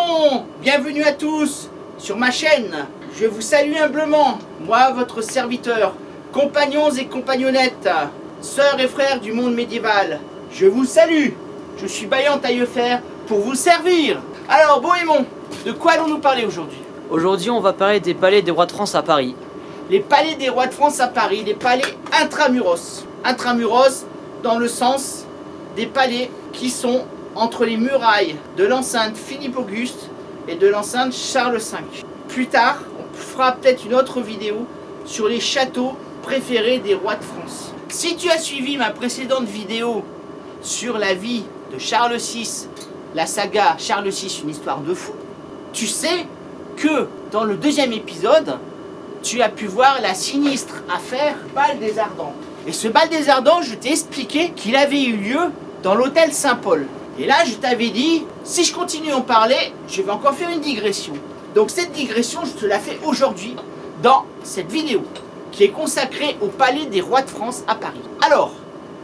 Bon, bienvenue à tous sur ma chaîne. Je vous salue humblement, moi votre serviteur, compagnons et compagnonnettes, sœurs et frères du monde médiéval. Je vous salue, je suis Baillant Taillefer pour vous servir. Alors Bohémond, de quoi allons-nous parler aujourd'hui? Aujourd'hui, on va parler des palais des rois de France à Paris. Les palais des rois de France à Paris, les palais intramuros. Intramuros dans le sens des palais qui sont entre les murailles de l'enceinte Philippe-Auguste et de l'enceinte Charles V. Plus tard, on fera peut-être une autre vidéo sur les châteaux préférés des rois de France. Si tu as suivi ma précédente vidéo sur la vie de Charles VI, la saga Charles VI, une histoire de fou, tu sais que dans le deuxième épisode, tu as pu voir la sinistre affaire Bal des Ardents. Et ce Bal des Ardents, je t'ai expliqué qu'il avait eu lieu dans l'hôtel Saint-Paul. Et là, je t'avais dit, si je continue à en parler, je vais encore faire une digression. Donc cette digression, je te la fais aujourd'hui dans cette vidéo qui est consacrée au palais des rois de France à Paris. Alors,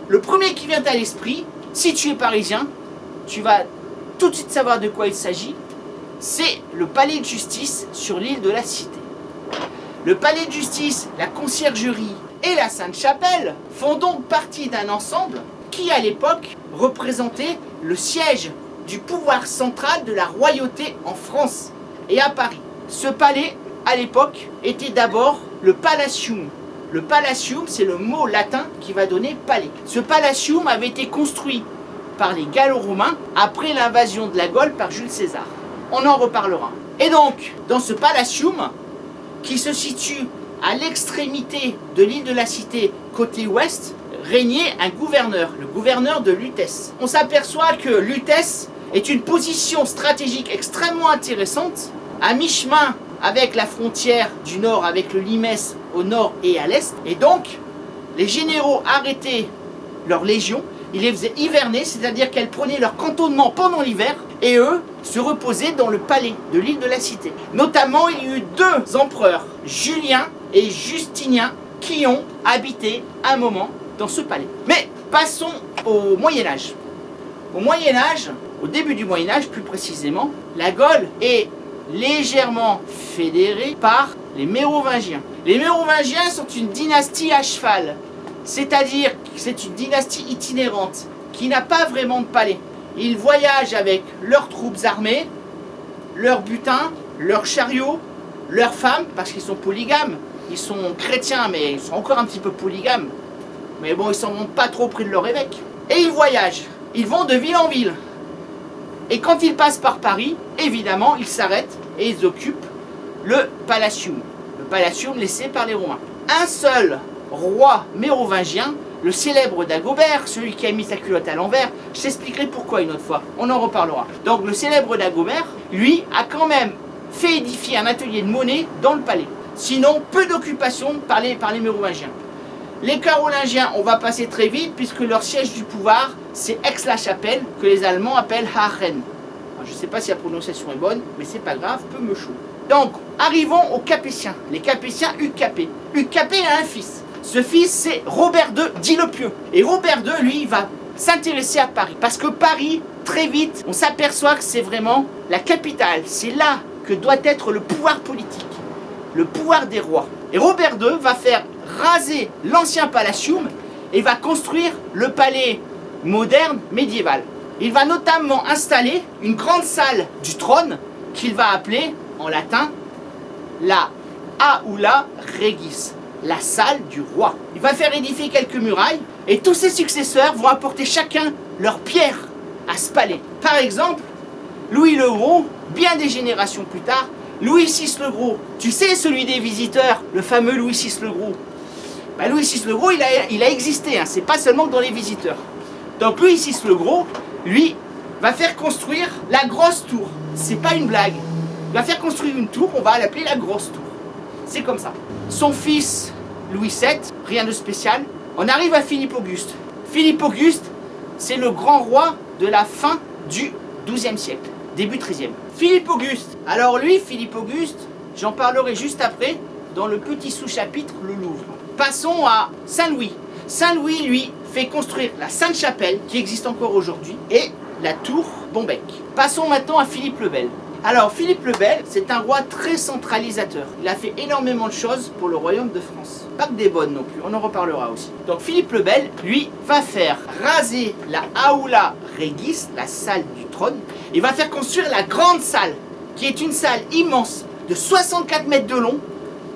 le premier qui vient à l'esprit, si tu es parisien, tu vas tout de suite savoir de quoi il s'agit. C'est le palais de justice sur l'île de la Cité. Le palais de justice, la conciergerie et la Sainte-Chapelle font donc partie d'un ensemble qui, à l'époque, représentait le siège du pouvoir central de la royauté en France et à Paris. Ce palais, à l'époque, était d'abord le Palatium. Le Palatium, c'est le mot latin qui va donner palais. Ce Palatium avait été construit par les Gallo-Romains après l'invasion de la Gaule par Jules César. On en reparlera. Et donc, dans ce Palatium, qui se situe à l'extrémité de l'île de la Cité, côté ouest, régnait un gouverneur, le gouverneur de Lutèce. On s'aperçoit que Lutèce est une position stratégique extrêmement intéressante, à mi-chemin avec la frontière du nord, avec le Limès au nord et à l'est. Et donc, les généraux arrêtaient leurs légions, ils les faisaient hiverner, c'est-à-dire qu'elles prenaient leur cantonnement pendant l'hiver, et eux se reposaient dans le palais de l'île de la Cité. Notamment, il y a eu deux empereurs, Julien et Justinien, qui ont habité un moment dans ce palais. Mais passons au Moyen-Âge. Au Moyen-Âge, au début du Moyen-Âge plus précisément, la Gaule est légèrement fédérée par les Mérovingiens. Les Mérovingiens sont une dynastie à cheval, c'est-à-dire que c'est une dynastie itinérante qui n'a pas vraiment de palais. Ils voyagent avec leurs troupes armées, leurs butins, leurs chariots, leurs femmes, parce qu'ils sont polygames. Ils sont chrétiens, mais ils sont encore un petit peu polygames. Mais bon, ils s'en vont pas trop près de leur évêque. Et ils voyagent. Ils vont de ville en ville. Et quand ils passent par Paris, évidemment, ils s'arrêtent et ils occupent le Palatium. Le Palatium laissé par les Romains. Un seul roi mérovingien, le célèbre Dagobert, celui qui a mis sa culotte à l'envers, je t'expliquerai pourquoi une autre fois, on en reparlera. Donc le célèbre Dagobert, lui, a quand même fait édifier un atelier de monnaie dans le palais. Sinon, peu d'occupation par les Mérovingiens. Les Carolingiens, on va passer très vite, puisque leur siège du pouvoir, c'est Aix-la-Chapelle, que les Allemands appellent Aachen. Je ne sais pas si la prononciation est bonne, mais c'est pas grave, peu me chaud. Donc, arrivons aux Capétiens. Les Capétiens, Hugues Capet. Hugues Capet a un fils. Ce fils, c'est Robert II, dit le Pieux. Et Robert II, lui, va s'intéresser à Paris. Parce que Paris, très vite, on s'aperçoit que c'est vraiment la capitale. C'est là que doit être le pouvoir politique, le pouvoir des rois. Et Robert II va faire raser l'ancien Palatium et va construire le palais moderne médiéval. Il va notamment installer une grande salle du trône qu'il va appeler en latin la Aula Regis, la salle du roi. Il va faire édifier quelques murailles et tous ses successeurs vont apporter chacun leur pierre à ce palais. Par exemple, Louis le Gros, bien des générations plus tard, Louis VI le Gros, tu sais celui des visiteurs, le fameux Louis VI le Gros. Louis VI le Gros, il a existé, hein, c'est pas seulement dans les visiteurs. Donc Louis VI le Gros, lui, va faire construire la grosse tour. C'est pas une blague. Il va faire construire une tour, on va l'appeler la grosse tour. C'est comme ça. Son fils, Louis VII, rien de spécial. On arrive à Philippe-Auguste. Philippe-Auguste, c'est le grand roi de la fin du XIIe siècle, début XIIIe. Philippe-Auguste. Alors lui, Philippe-Auguste, j'en parlerai juste après dans le petit sous-chapitre Le Louvre. Passons à Saint-Louis. Saint-Louis, lui, fait construire la Sainte-Chapelle, qui existe encore aujourd'hui, et la tour Bombec. Passons maintenant à Philippe le Bel. Alors Philippe le Bel, c'est un roi très centralisateur. Il a fait énormément de choses pour le royaume de France. Pas que des bonnes non plus, on en reparlera aussi. Donc Philippe le Bel, lui, va faire raser la Aula Regis, la salle du trône. Il va faire construire la grande salle, qui est une salle immense de 64 mètres de long,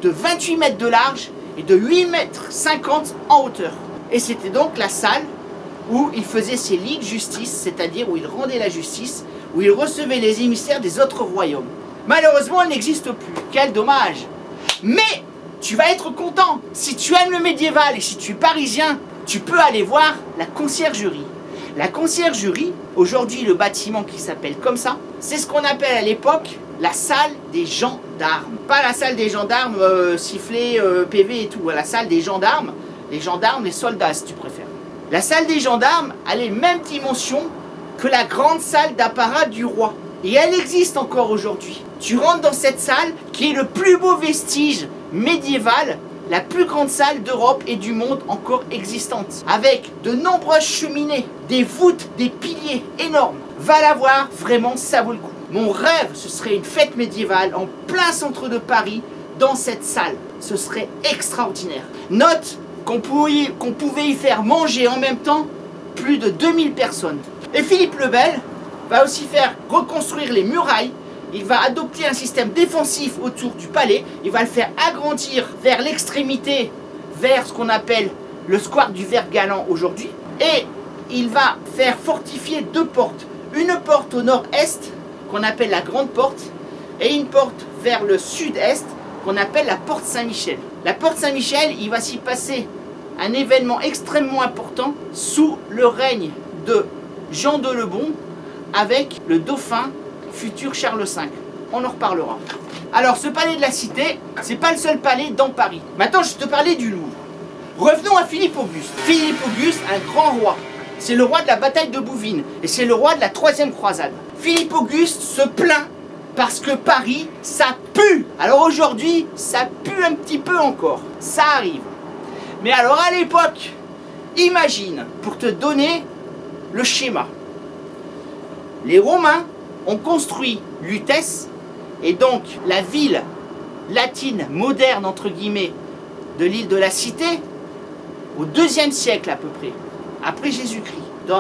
de 28 mètres de large et de 8 mètres 50 en hauteur. Et c'était donc la salle où il faisait ses lits de justice, c'est-à-dire où il rendait la justice, où il recevait les émissaires des autres royaumes. Malheureusement, elle n'existe plus. Quel dommage. Mais tu vas être content. Si tu aimes le médiéval et si tu es parisien, tu peux aller voir la conciergerie. La conciergerie, aujourd'hui le bâtiment qui s'appelle comme ça, c'est ce qu'on appelle à l'époque la salle des gendarmes. Pas la salle des gendarmes sifflet, PV et tout, la salle des gendarmes, les soldats si tu préfères. La salle des gendarmes a les mêmes dimensions que la grande salle d'apparat du roi. Et elle existe encore aujourd'hui. Tu rentres dans cette salle qui est le plus beau vestige médiéval, la plus grande salle d'Europe et du monde encore existante. Avec de nombreuses cheminées, des voûtes, des piliers énormes. Va la voir, vraiment ça vaut le coup. Mon rêve, ce serait une fête médiévale en plein centre de Paris, dans cette salle. Ce serait extraordinaire. Note qu'on pouvait y faire manger en même temps plus de 2000 personnes. Et Philippe le Bel va aussi faire reconstruire les murailles. Il va adopter un système défensif autour du palais. Il va le faire agrandir vers l'extrémité, vers ce qu'on appelle le square du Vert-Galant aujourd'hui. Et il va faire fortifier 2 portes. Une porte au nord-est, qu'on appelle la Grande Porte, et une porte vers le sud-est, qu'on appelle la Porte Saint-Michel. La Porte Saint-Michel, il va s'y passer un événement extrêmement important sous le règne de Jean de Lebon avec le dauphin futur Charles V. On en reparlera. Alors ce palais de la Cité, c'est pas le seul palais dans Paris. Maintenant je te parlais du Louvre. Revenons à Philippe Auguste. Philippe Auguste, un grand roi. C'est le roi de la bataille de Bouvines et c'est le roi de la 3e croisade. Philippe Auguste se plaint parce que Paris, ça pue. Alors aujourd'hui, ça pue un petit peu encore. Ça arrive. Mais alors à l'époque, imagine, pour te donner le schéma. Les Romains ont construit Lutèce et donc la ville latine moderne entre guillemets de l'île de la Cité au 2e siècle à peu près, après Jésus-Christ,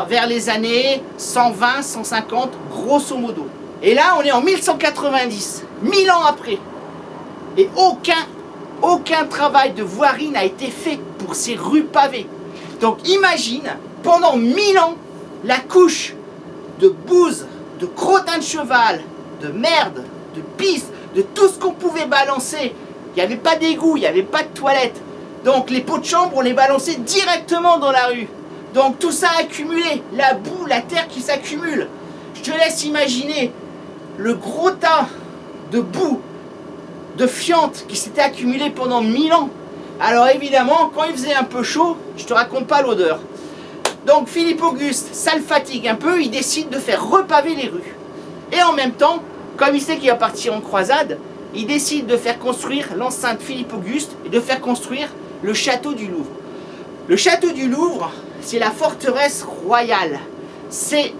vers les années 120, 150 grosso modo. Et là on est en 1190, 1000 ans après. Et aucun travail de voirie n'a été fait pour ces rues pavées. Donc imagine, pendant 1000 ans, la couche de bouse, de crottin de cheval, de merde, de pisse, de tout ce qu'on pouvait balancer. Il n'y avait pas d'égout, il n'y avait pas de toilette. Donc les pots de chambre, on les balançait directement dans la rue. Donc tout ça accumulé, la boue, la terre qui s'accumule. Je te laisse imaginer le gros tas de boue, de fientes qui s'était accumulé pendant 1000 ans. Alors évidemment, quand il faisait un peu chaud, je te raconte pas l'odeur. Donc Philippe Auguste, ça le fatigue un peu, il décide de faire repaver les rues. Et en même temps, comme il sait qu'il va partir en croisade, il décide de faire construire l'enceinte Philippe Auguste et de faire construire le château du Louvre. Le château du Louvre, c'est la forteresse royale. C'est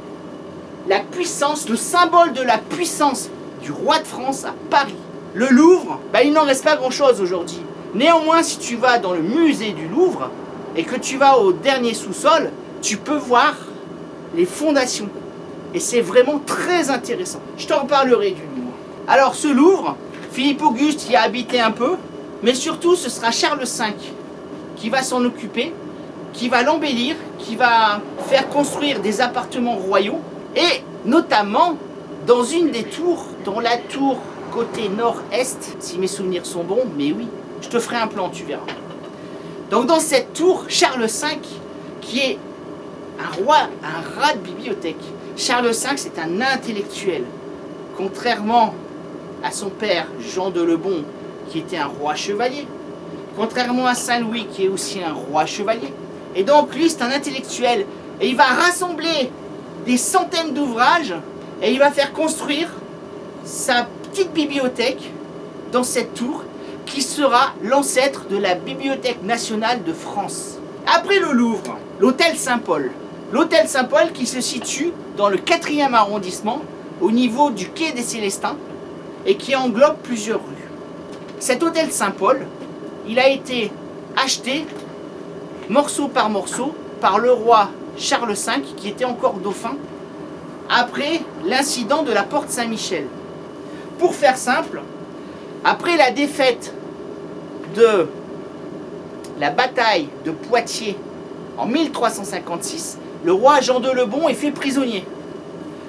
la puissance, le symbole de la puissance du roi de France à Paris. Le Louvre, il n'en reste pas grand-chose aujourd'hui. Néanmoins, si tu vas dans le musée du Louvre et que tu vas au dernier sous-sol, tu peux voir les fondations. Et c'est vraiment très intéressant. Je t'en reparlerai du Louvre. Alors ce Louvre, Philippe Auguste y a habité un peu, mais surtout ce sera Charles V qui va s'en occuper, qui va l'embellir, qui va faire construire des appartements royaux, et notamment dans une des tours, dans la tour côté nord-est, si mes souvenirs sont bons, mais oui, je te ferai un plan, tu verras. Donc dans cette tour, Charles V, qui est un roi, un rat de bibliothèque. Charles V, c'est un intellectuel. Contrairement à son père, Jean de Lebon, qui était un roi chevalier. Contrairement à Saint-Louis, qui est aussi un roi chevalier. Et donc, lui, c'est un intellectuel. Et il va rassembler des centaines d'ouvrages et il va faire construire sa petite bibliothèque dans cette tour qui sera l'ancêtre de la Bibliothèque nationale de France. Après le Louvre, l'hôtel Saint-Paul. L'hôtel Saint-Paul qui se situe dans le 4e arrondissement, au niveau du quai des Célestins et qui englobe plusieurs rues. Cet hôtel Saint-Paul, il a été acheté morceau par morceau par le roi Charles V, qui était encore dauphin, après l'incident de la porte Saint-Michel. Pour faire simple, après la défaite de la bataille de Poitiers en 1356, le roi Jean de Lebon est fait prisonnier.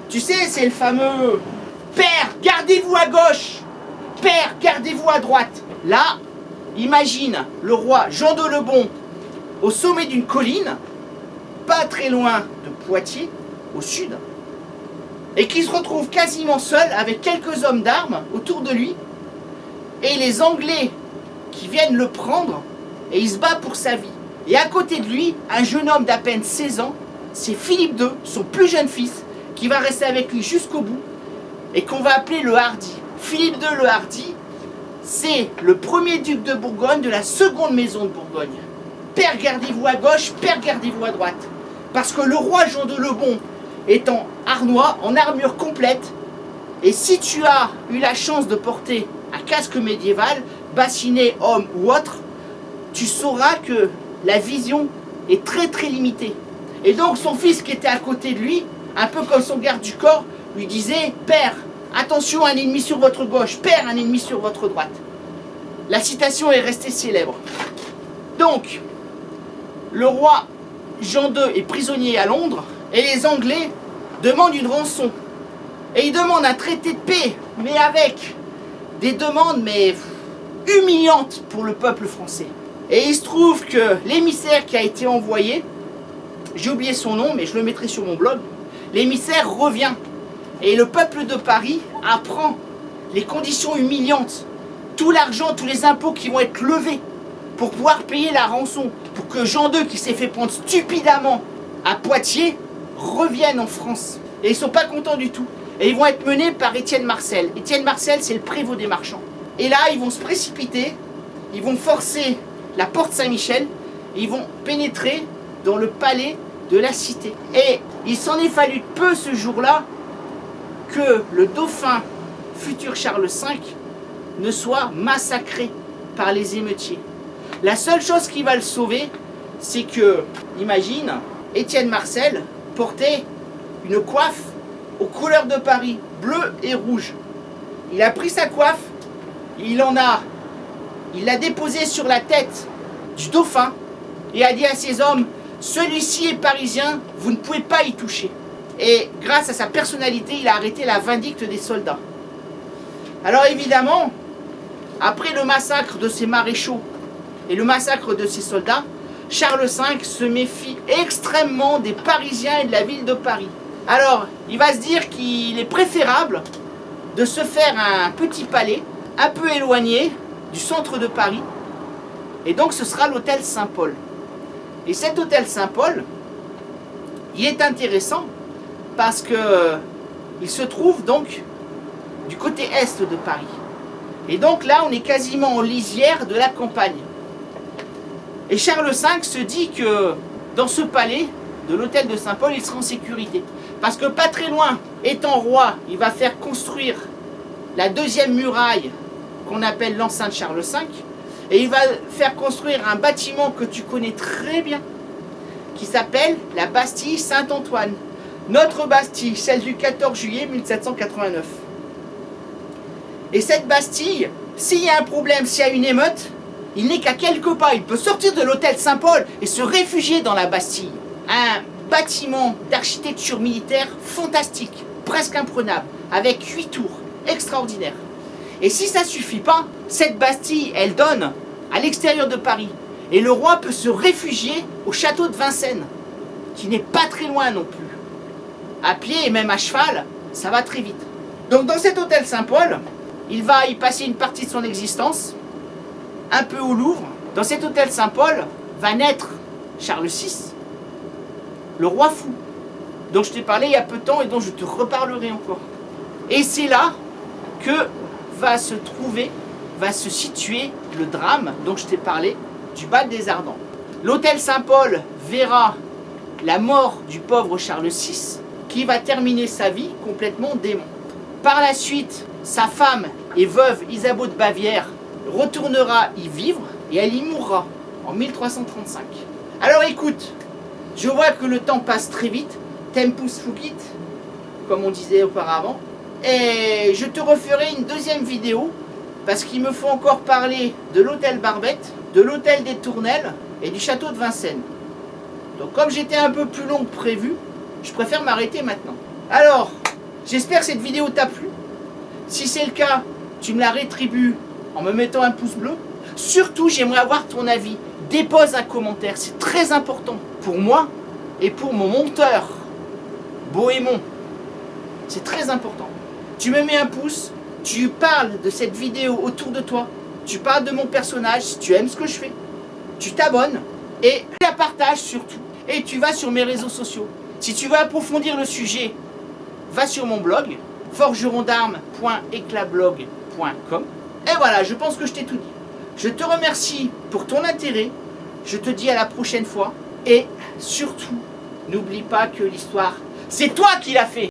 Tu sais, c'est le fameux « Père, gardez-vous à gauche ! Père, gardez-vous à droite !» Là, imagine le roi Jean de Lebon au sommet d'une colline, pas très loin de Poitiers, au sud, et qui se retrouve quasiment seul avec quelques hommes d'armes autour de lui, et les Anglais qui viennent le prendre, et il se bat pour sa vie. Et à côté de lui, un jeune homme d'à peine 16 ans, c'est Philippe II, son plus jeune fils, qui va rester avec lui jusqu'au bout, et qu'on va appeler le Hardi. Philippe II le Hardi, c'est le premier duc de Bourgogne de la seconde maison de Bourgogne. Père, gardez-vous à gauche, père, gardez-vous à droite. Parce que le roi Jean de Lebon est en harnois, en armure complète, et si tu as eu la chance de porter un casque médiéval, bassinet, homme ou autre, tu sauras que la vision est très très limitée. Et donc son fils qui était à côté de lui, un peu comme son garde du corps, lui disait « Père, attention, un ennemi sur votre gauche, père, un ennemi sur votre droite ». La citation est restée célèbre. Donc, le roi Jean II est prisonnier à Londres et les Anglais demandent une rançon. Et ils demandent un traité de paix, mais avec des demandes humiliantes pour le peuple français. Et il se trouve que l'émissaire qui a été envoyé, j'ai oublié son nom, mais je le mettrai sur mon blog, l'émissaire revient. Et le peuple de Paris apprend les conditions humiliantes, tout l'argent, tous les impôts qui vont être levés pour pouvoir payer la rançon, pour que Jean II, qui s'est fait prendre stupidement à Poitiers, revienne en France. Et ils ne sont pas contents du tout. Et ils vont être menés par Étienne Marcel. Étienne Marcel, c'est le prévôt des marchands. Et là, ils vont se précipiter, ils vont forcer la porte Saint-Michel, et ils vont pénétrer dans le palais de la cité. Et il s'en est fallu peu ce jour-là que le dauphin futur Charles V ne soit massacré par les émeutiers. La seule chose qui va le sauver, c'est que, imagine, Étienne Marcel portait une coiffe aux couleurs de Paris, bleu et rouge. Il a pris sa coiffe, il l'a déposée sur la tête du dauphin et a dit à ses hommes, celui-ci est parisien, vous ne pouvez pas y toucher. Et grâce à sa personnalité, il a arrêté la vindicte des soldats. Alors évidemment, après le massacre de ses maréchaux et le massacre de ses soldats, Charles V se méfie extrêmement des Parisiens et de la ville de Paris. Alors, il va se dire qu'il est préférable de se faire un petit palais un peu éloigné du centre de Paris. Et donc ce sera l'hôtel Saint-Paul. Et cet hôtel Saint-Paul, il est intéressant parce que il se trouve donc du côté est de Paris. Et donc là, on est quasiment en lisière de la campagne. Et Charles V se dit que dans ce palais de l'hôtel de Saint-Paul, il sera en sécurité. Parce que pas très loin, étant roi, il va faire construire la deuxième muraille qu'on appelle l'enceinte Charles V. Et il va faire construire un bâtiment que tu connais très bien, qui s'appelle la Bastille Saint-Antoine. Notre Bastille, celle du 14 juillet 1789. Et cette Bastille, s'il y a un problème, s'il y a une émeute, il n'est qu'à quelques pas. Il peut sortir de l'hôtel Saint-Paul et se réfugier dans la Bastille. Un bâtiment d'architecture militaire fantastique, presque imprenable, avec 8 tours, extraordinaire. Et si ça ne suffit pas, cette Bastille, elle donne à l'extérieur de Paris. Et le roi peut se réfugier au château de Vincennes, qui n'est pas très loin non plus. À pied et même à cheval, ça va très vite. Donc dans cet hôtel Saint-Paul, il va y passer une partie de son existence, un peu au Louvre. Dans cet hôtel Saint-Paul va naître Charles VI, le roi fou, dont je t'ai parlé il y a peu de temps et dont je te reparlerai encore. Et c'est là que va se situer le drame dont je t'ai parlé, du bal des Ardents. L'hôtel Saint-Paul verra la mort du pauvre Charles VI, qui va terminer sa vie complètement démon. Par la suite, sa femme et veuve Isabeau de Bavière retournera y vivre et elle y mourra en 1335. Alors écoute, je vois que le temps passe très vite, tempus fugit, comme on disait auparavant, et je te referai une deuxième vidéo parce qu'il me faut encore parler de l'hôtel Barbette, de l'hôtel des Tournelles et du château de Vincennes. Donc comme j'étais un peu plus long que prévu, je préfère m'arrêter maintenant. Alors, j'espère que cette vidéo t'a plu. Si c'est le cas, tu me la rétribues en me mettant un pouce bleu. Surtout, j'aimerais avoir ton avis. Dépose un commentaire, c'est très important pour moi et pour mon monteur, Bohémond. C'est très important. Tu me mets un pouce, tu parles de cette vidéo autour de toi, tu parles de mon personnage, si tu aimes ce que je fais, tu t'abonnes et tu la partages surtout. Et tu vas sur mes réseaux sociaux. Si tu veux approfondir le sujet, va sur mon blog, forgerondarmes.eclatblog.com. Et voilà, je pense que je t'ai tout dit. Je te remercie pour ton intérêt. Je te dis à la prochaine fois. Et surtout, n'oublie pas que l'histoire, c'est toi qui l'as fait.